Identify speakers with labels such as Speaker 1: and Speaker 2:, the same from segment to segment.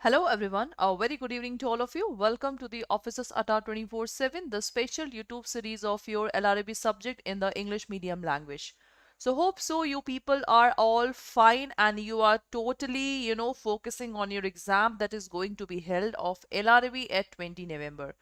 Speaker 1: Hello everyone, a very good evening to all of you. Welcome to the Offices Adda 24/7, the special YouTube series of your LRB subject in the English medium language. So hope so you people are all fine and you are totally, focusing on your exam that is going to be held of LRB at 20 November.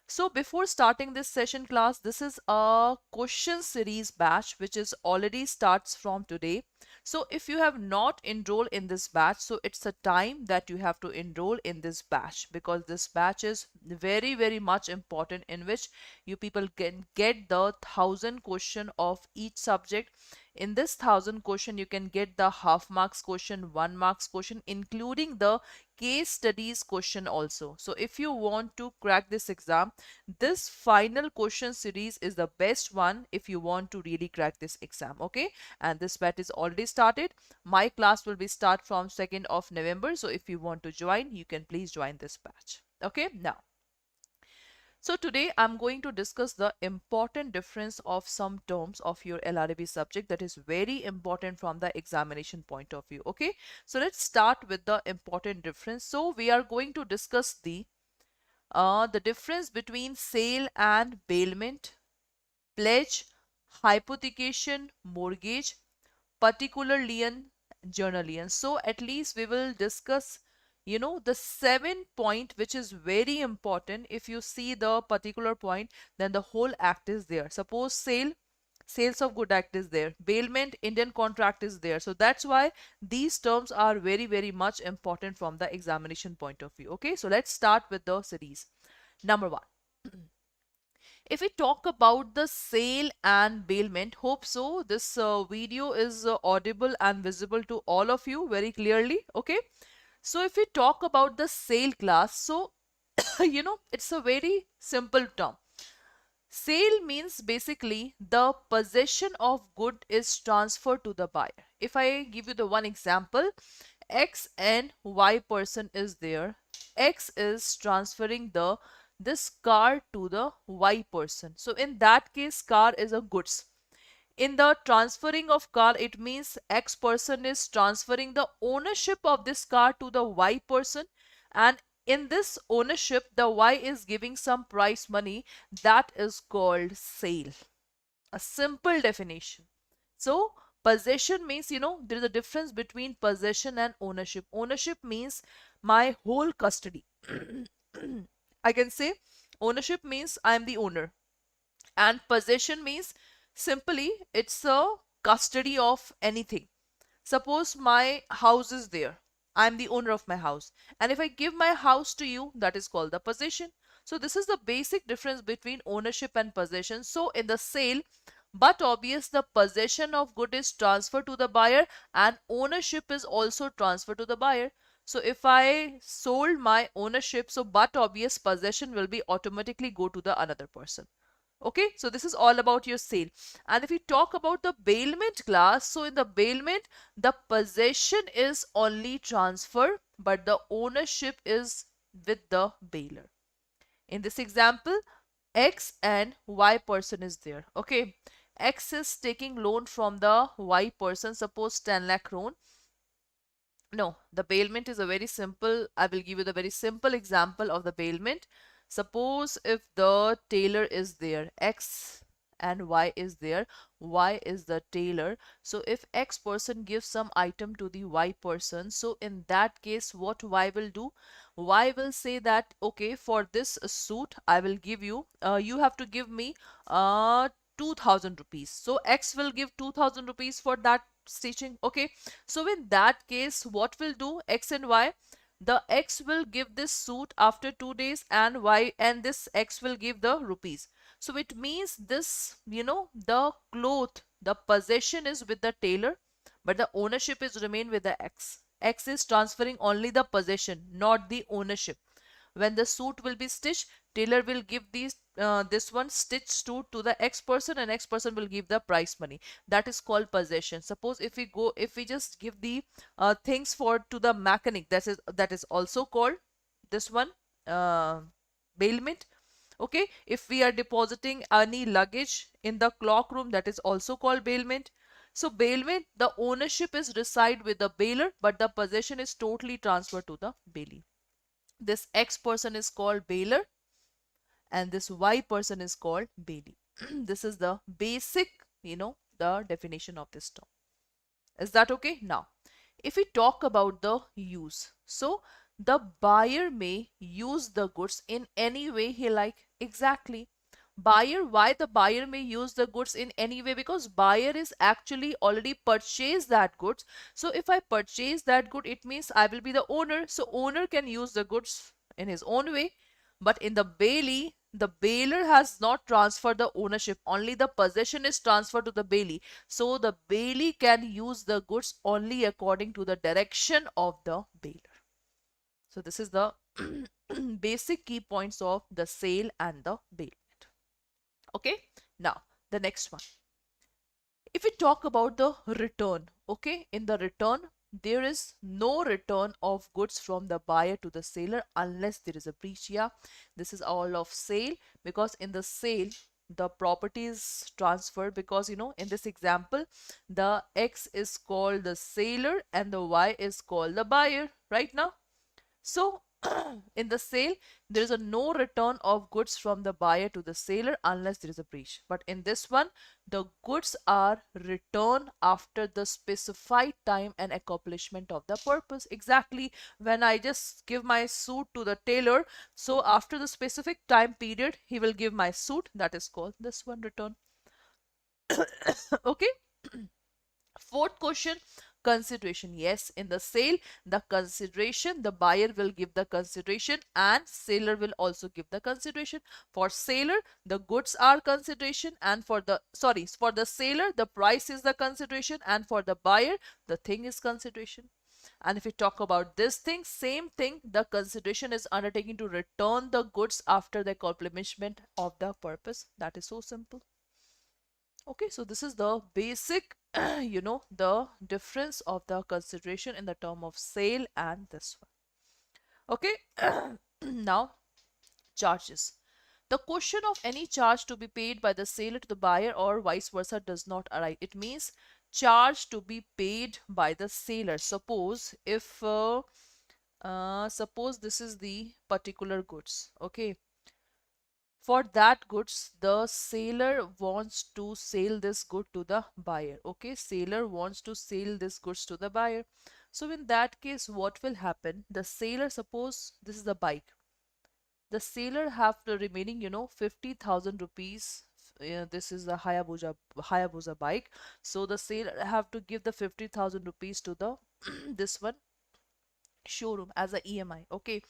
Speaker 1: So before starting this session class, this is a question series batch which is already starts from today. So if you have not enrolled in this batch, so it's a time that you have to enroll in this batch because this batch is very much important in which you people can get the 1,000 question of each subject. In this 1,000 question, you can get the half marks question, 1 marks question, including the case studies question also. So if you want to crack this exam, this final question series is the best one if you want to really crack this exam. Okay, and this batch is already started. My class will be start from 2nd of November, so if you want to join, you can please join this batch. Okay, now so today I'm going to discuss the important difference of some terms of your LRB subject that is very important from the examination point of view. Okay, so let's start with the important difference. So we are going to discuss the difference between sale and bailment, pledge, hypothecation, mortgage, particular lien, journal lien. So at least we will discuss the 7 point which is very important. If you see the particular point, then the whole act is there. Suppose sales of good act is there, bailment, Indian contract is there. So that's why these terms are very much important from the examination point of view. Okay, so let's start with the series. Number one, if we talk about the sale and bailment, hope so this video is audible and visible to all of you very clearly. Okay, so if we talk about the sale class, so it's a very simple term. Sale means basically the possession of good is transferred to the buyer. If I give you the one example, X and Y person is there. X is transferring this car to the Y person. So in that case, car is a goods. In the transferring of car, it means X person is transferring the ownership of this car to the Y person, and in this ownership the Y is giving some price money. That is called sale. A simple definition. So possession means, there is a difference between possession and ownership. Ownership means my whole custody. I can say ownership means I am the owner, and possession means simply it's a custody of anything. Suppose my house is there, I'm the owner of my house, and if I give my house to you, that is called the possession. So this is the basic difference between ownership and possession. So in the sale, but obvious, the possession of good is transferred to the buyer and ownership is also transferred to the buyer. So if I sold my ownership, so but obvious possession will be automatically go to the another person. Okay, so this is all about your sale. And if we talk about the bailment class, so in the bailment, the possession is only transfer, but the ownership is with the bailer. In this example, X and Y person is there. Okay, X is taking loan from the Y person, suppose 10 lakh loan. No, the bailment is a very simple, I will give you the very simple example of the bailment. Suppose if the tailor is there, X and Y is there, Y is the tailor. So if X person gives some item to the Y person, so in that case, what Y will do? Y will say that, okay, for this suit, I will give you, you have to give me 2000 rupees. So X will give 2000 rupees for that stitching. Okay, so in that case, what will do X and Y? The X will give this suit after 2 days, and Y and this X will give the rupees. So it means this, the cloth, the possession is with the tailor, but the ownership is remain with the X. X is transferring only the possession, not the ownership. When the suit will be stitched, tailor will give this one stitched suit to the X person, and X person will give the price money. That is called possession. Suppose if we just give the things for to the mechanic, that is also called this one bailment. Okay, if we are depositing any luggage in the clock room, that is also called bailment. So bailment, the ownership is reside with the bailer, but the possession is totally transferred to the bailee. This X person is called bailer and this Y person is called bailee. This is the basic, the definition of this term. Is that okay? Now, if we talk about the use, so the buyer may use the goods in any way he like. Exactly. Buyer, why the buyer may use the goods in any way? Because buyer is actually already purchased that goods. So if I purchase that good, it means I will be the owner. So owner can use the goods in his own way. But in the bailee, the bailer has not transferred the ownership. Only the possession is transferred to the bailee. So the bailee can use the goods only according to the direction of the bailer. So this is the basic key points of the sale and the bailment. Okay, now the next one. If we talk about the return, okay, in the return, there is no return of goods from the buyer to the seller unless there is a breach. Yeah, this is all of sale, because in the sale, the property is transferred, because in this example, the X is called the seller and the Y is called the buyer, right now. So, in the sale, there is a no return of goods from the buyer to the seller unless there is a breach. But in this one, the goods are returned after the specified time and accomplishment of the purpose. Exactly, when I just give my suit to the tailor, so after the specific time period, he will give my suit. That is called this one return. Okay. Fourth question, consideration. Yes, in the sale, the consideration, the buyer will give the consideration and seller will also give the consideration. For seller, the goods are consideration, and for the seller, the price is the consideration, and for the buyer, the thing is consideration. And if we talk about this thing, same thing, the consideration is undertaken to return the goods after the accomplishment of the purpose. That is so simple. Okay, so this is the basic, the difference of the consideration in the term of sale and this one. Okay, now charges. The question of any charge to be paid by the seller to the buyer or vice versa does not arise. It means charge to be paid by the seller. Suppose if suppose this is the particular goods. Okay, for that goods, the seller wants to sell this good to the buyer. Okay, seller wants to sell this goods to the buyer. So in that case, what will happen? The seller, suppose this is the bike, the seller have the remaining 50,000 rupees. This is a Hayabusa bike. So the seller have to give the 50,000 rupees to the this one showroom as a EMI. Okay,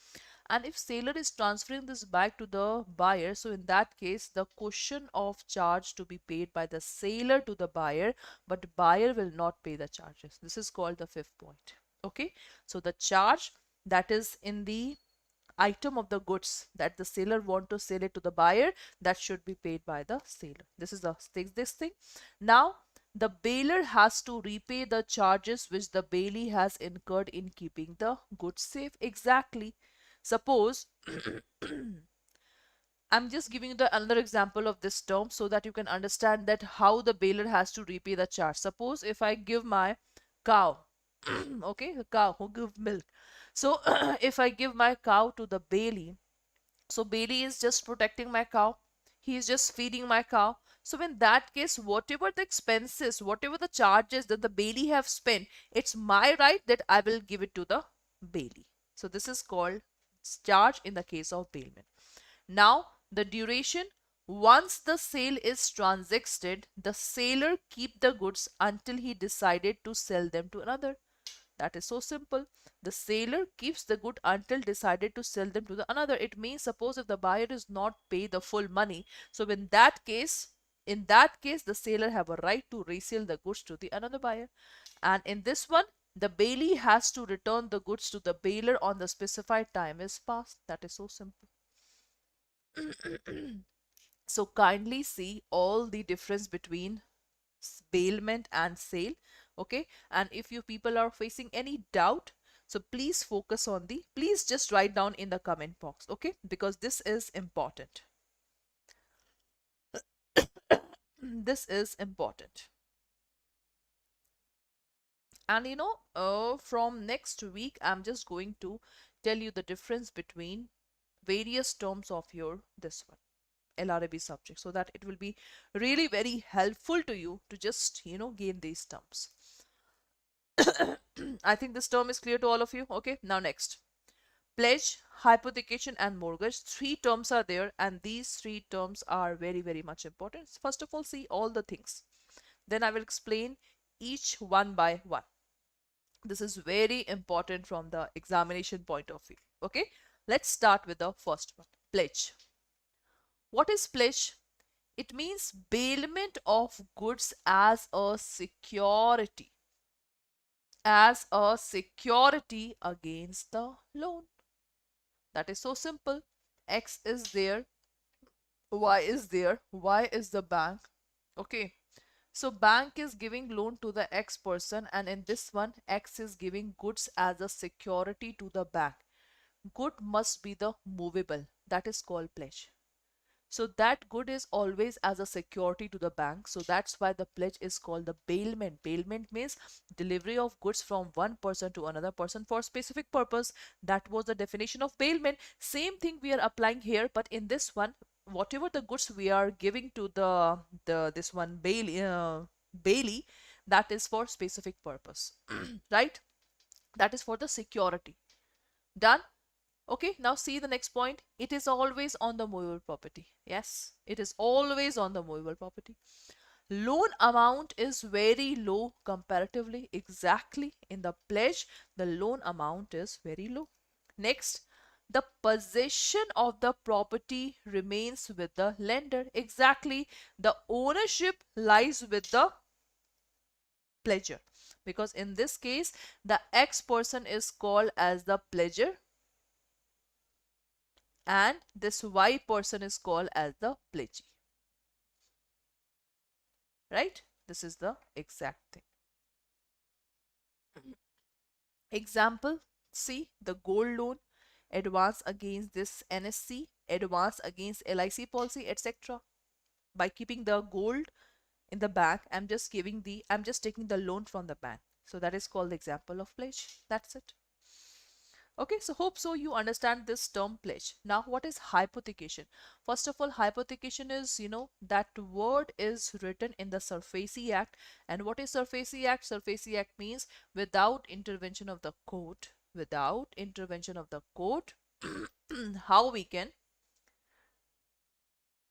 Speaker 1: and if seller is transferring this back to the buyer, so in that case, the question of charge to be paid by the seller to the buyer, but buyer will not pay the charges. This is called the fifth point. Okay, so the charge that is in the item of the goods that the seller want to sell it to the buyer, that should be paid by the seller. This is this thing. Now the bailer has to repay the charges which the bailee has incurred in keeping the goods safe. Exactly. Suppose I'm just giving you the another example of this term so that you can understand that how the bailer has to repay the charge. Suppose if I give my cow, okay, a cow who give milk. So if I give my cow to the bailee, so bailee is just protecting my cow. He is just feeding my cow. So in that case, whatever the expenses, whatever the charges that the bailee have spent, it's my right that I will give it to the bailee. So this is called charge in the case of bailment. Now the duration, once the sale is transacted, the seller keep the goods until he decided to sell them to another. That is so simple. The seller keeps the good until decided to sell them to the another. It means suppose if the buyer is not pay the full money, so in that case, the seller have a right to resell the goods to the another buyer. And in this one, the bailee has to return the goods to the bailer on the specified time is passed. That is so simple. So kindly see all the difference between bailment and sale. Okay, and if you people are facing any doubt, so please just write down in the comment box. Okay, because this is important. This is important. And from next week, I'm just going to tell you the difference between various terms of your this one LRB subject, so that it will be really very helpful to you to just gain these terms. I think this term is clear to all of you. Okay, now next, pledge, hypothecation, and mortgage. Three terms are there, and these three terms are very, very much important. First of all, see all the things. Then I will explain each one by one. This is very important from the examination point of view. Okay, let's start with the first one, pledge. What is pledge? It means bailment of goods as a security, against the loan. That is so simple. X is there, Y is there, Y is the bank. Okay, so bank is giving loan to the X person, and in this one, X is giving goods as a security to the bank. Good must be the movable. That is called pledge. So that good is always as a security to the bank. So that's why the pledge is called the bailment. Bailment means delivery of goods from one person to another person for specific purpose. That was the definition of bailment. Same thing we are applying here, but in this one, whatever the goods we are giving to the this one Bailey, that is for specific purpose, right? That is for the security. Done. Okay, now see the next point. It is always on the movable property. Yes, it is always on the movable property. Loan amount is very low comparatively. Exactly, in the pledge, the loan amount is very low. Next, the possession of the property remains with the lender. Exactly, the ownership lies with the pledger, because in this case, the X person is called as the pledger, and this Y person is called as the pledgee. Right? This is the exact thing. Example, see the gold loan, advance against this NSC, advance against LIC policy, etc. By keeping the gold in the bank, I'm just taking the loan from the bank. So that is called the example of pledge. That's it. Okay, so hope so you understand this term pledge. Now, what is hypothecation? First of all, hypothecation is, that word is written in the Surface Act. And what is Surface Act? Surface Act means without intervention of the court, how we can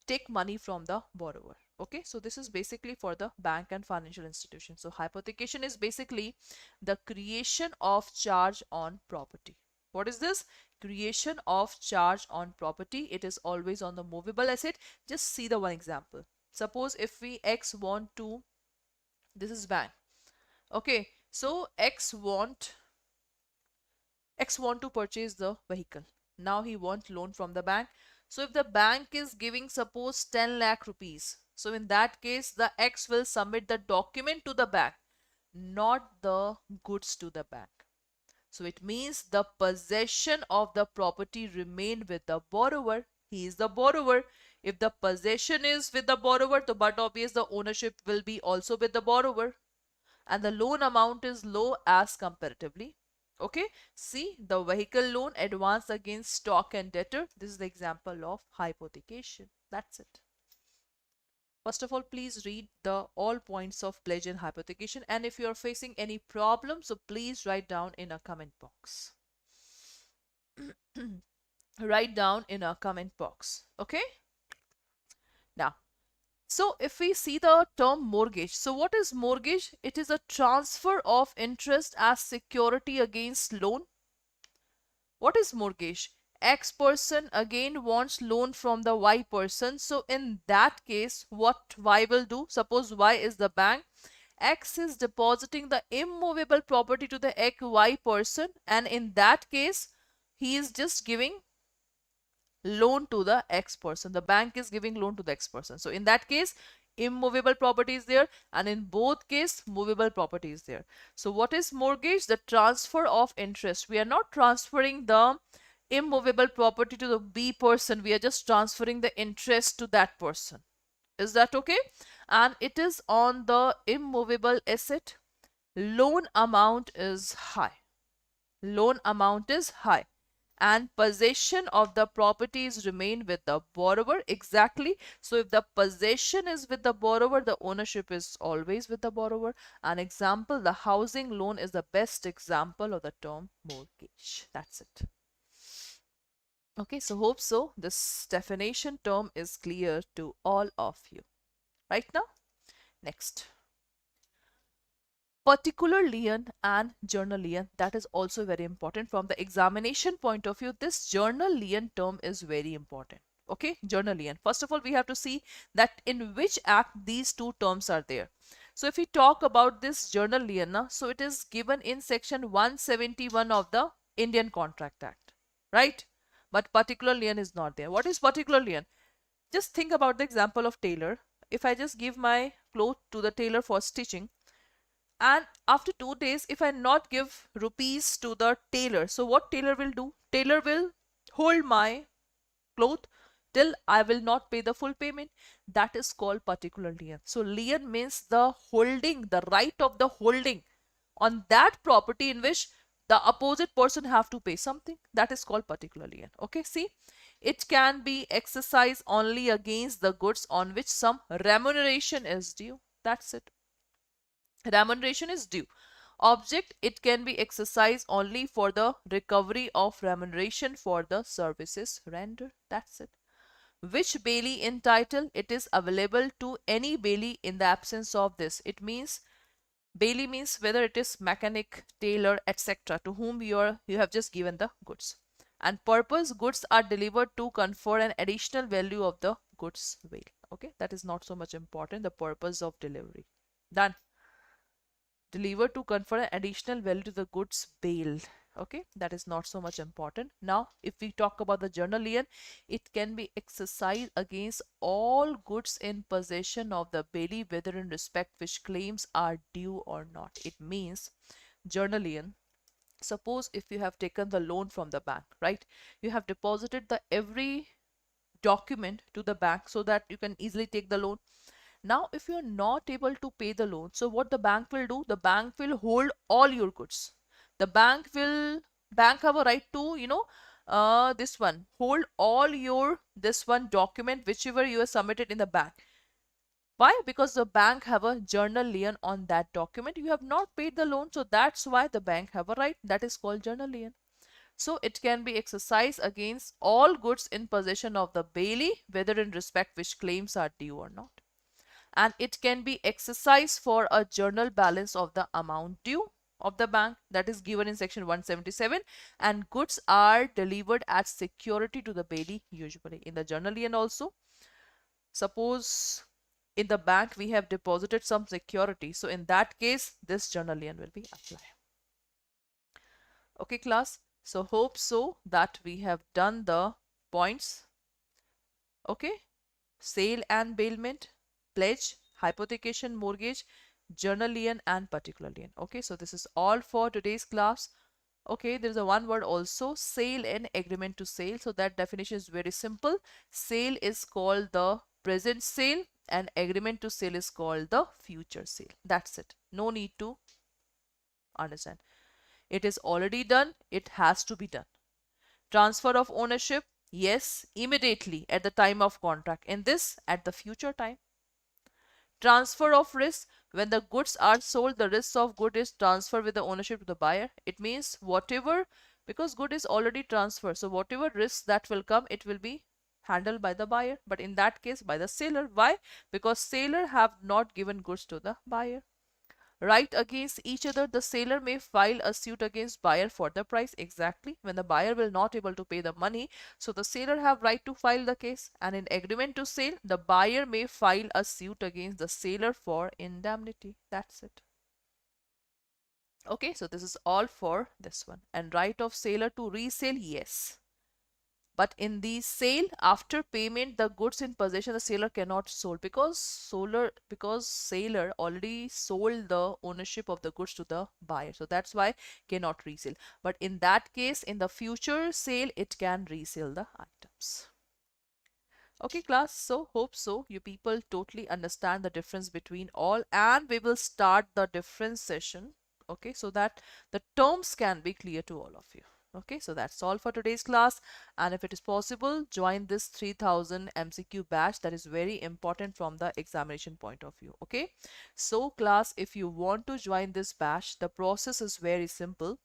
Speaker 1: take money from the borrower. Okay, so this is basically for the bank and financial institution. So hypothecation is basically the creation of charge on property. What is this? Creation of charge on property. It is always on the movable asset. Just see the one example. Suppose if we X want to, this is bank. Okay, so X want to purchase the vehicle. Now he want loan from the bank. So if the bank is giving suppose 10 lakh rupees, so in that case the X will submit the document to the bank, not the goods to the bank. So it means the possession of the property remain with the borrower. He is the borrower. If the possession is with the borrower, so but obvious the ownership will be also with the borrower. And the loan amount is low as comparatively. Okay, see the vehicle loan advance against stock and debtor. This is the example of hypothecation. That's it. First of all, please read the all points of pledge and hypothecation, and if you are facing any problem, so please write down in a comment box. Write down in a comment box. Okay. Now, so if we see the term mortgage, so what is mortgage? It is a transfer of interest as security against loan. What is mortgage? X person again wants loan from the Y person. So in that case, what Y will do? Suppose Y is the bank. X is depositing the immovable property to the Y person, and in that case, he is just giving loan to the X person. The bank is giving loan to the X person. So in that case, immovable property is there, and in both case movable property is there. So what is mortgage? The transfer of interest. We are not transferring the immovable property to the B person, we are just transferring the interest to that person. Is that okay? And it is on the immovable asset. loan amount is high. Loan amount is high and possession of the properties remain with the borrower. Exactly. So if the possession is with the borrower, the ownership is always with the borrower. An example, the housing loan is the best example of the term mortgage. That's it. Okay, so hope so this definition term is clear to all of you. Right now, next. Particular lien and journal lien, that is also very important from the examination point of view. This journal lien term is very important. Okay, journal lien, first of all we have to see that in which act these two terms are there. So if we talk about this journal lien, so it is given in section 171 of the Indian Contract Act, right? But particular lien is not there. What is particular lien? Just think about the example of tailor. If I just give my cloth to the tailor for stitching, and after 2 days if I not give rupees to the tailor, so what tailor will do? Tailor will hold my cloth till I will not pay the full payment. That is called particular lien. So lien means the holding, the right of the holding on that property in which the opposite person have to pay something. That is called particular lien. Okay, see, it can be exercised only against the goods on which some remuneration is due. That's it. Remuneration is due. Object, it can be exercised only for the recovery of remuneration for the services rendered. That's it. Which bailee in title, it is available to any bailee in the absence of this. It means bailee means whether it is mechanic, tailor, etc., to whom you have just given the goods. And purpose, goods are delivered to confer an additional value of the goods bail. Okay, that is not so much important. The purpose of delivery. Done. Delivered to confer an additional value to the goods bailed. Okay, that is not so much important. Now if we talk about the journal lien, it can be exercised against all goods in possession of the bailee, whether in respect which claims are due or not. It means journal lien, suppose if you have taken the loan from the bank, right? You have deposited the every document to the bank so that you can easily take the loan. Now, if you're not able to pay the loan, so what the bank will do? The bank will hold all your goods. The bank have a right to, this one, hold all your, this one document, whichever you have submitted in the bank. Why? Because the bank have a journal lien on that document. You have not paid the loan, so that's why the bank have a right. That is called journal lien. So it can be exercised against all goods in possession of the bailee, whether in respect which claims are due or not. And it can be exercised for a journal balance of the amount due of the bank, that is given in section 177, and goods are delivered as security to the bailee, usually in the journal lien also. Suppose in the bank we have deposited some security, so in that case this journal lien will be applied. Okay class, so hope so that we have done the points. Okay, sale and bailment, pledge, hypothecation, mortgage, journal lien and particular lien. Okay, so this is all for today's class. Okay, there is a one word also, sale and agreement to sale. So that definition is very simple. Sale is called the present sale and agreement to sale is called the future sale. That's it. No need to understand. It is already done. It has to be done. Transfer of ownership, yes, immediately at the time of contract. In this, at the future time. Transfer of risk, when the goods are sold, the risk of good is transferred with the ownership to the buyer. It means whatever, because good is already transferred, so whatever risks that will come, it will be handled by the buyer, but in that case by the seller. Why? Because seller have not given goods to the buyer. Right against each other, the seller may file a suit against buyer for the price. Exactly, when the buyer will not able to pay the money, so the seller have right to file the case. And in agreement to sale, the buyer may file a suit against the seller for indemnity. That's it. Okay, so this is all for this one. And right of seller to resale, yes. But in the sale, after payment, the goods in possession the seller cannot sold, because seller already sold the ownership of the goods to the buyer. So that's why cannot resell. But in that case, in the future sale, it can resell the items. Okay class, so hope so you people totally understand the difference between all, and we will start the difference session okay, so that the terms can be clear to all of you. Okay, so that's all for today's class. And if it is possible, join this 3000 MCQ batch. That is very important from the examination point of view. Okay, so class, if you want to join this batch, the process is very simple.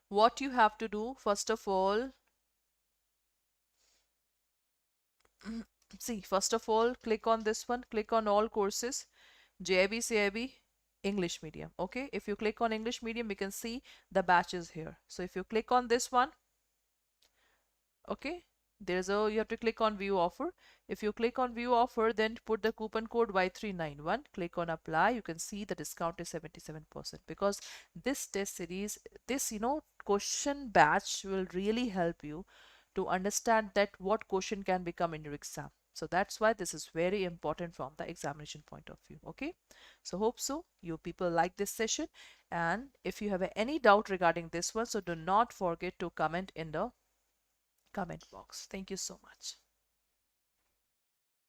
Speaker 1: What you have to do, first of all, see, first of all, click on this one, click on all courses, JAIIB, CAIIB, English medium. Okay, if you click on English medium, you can see the batches here. So if you click on this one, okay, you have to click on view offer. If you click on view offer, then put the coupon code Y391, click on apply. You can see the discount is 77%, because this test series, this question batch will really help you to understand that what question can become in your exam. So that's why this is very important from the examination point of view. Okay, so hope so you people like this session, and if you have any doubt regarding this one, so do not forget to comment in the comment box. Thank you so much.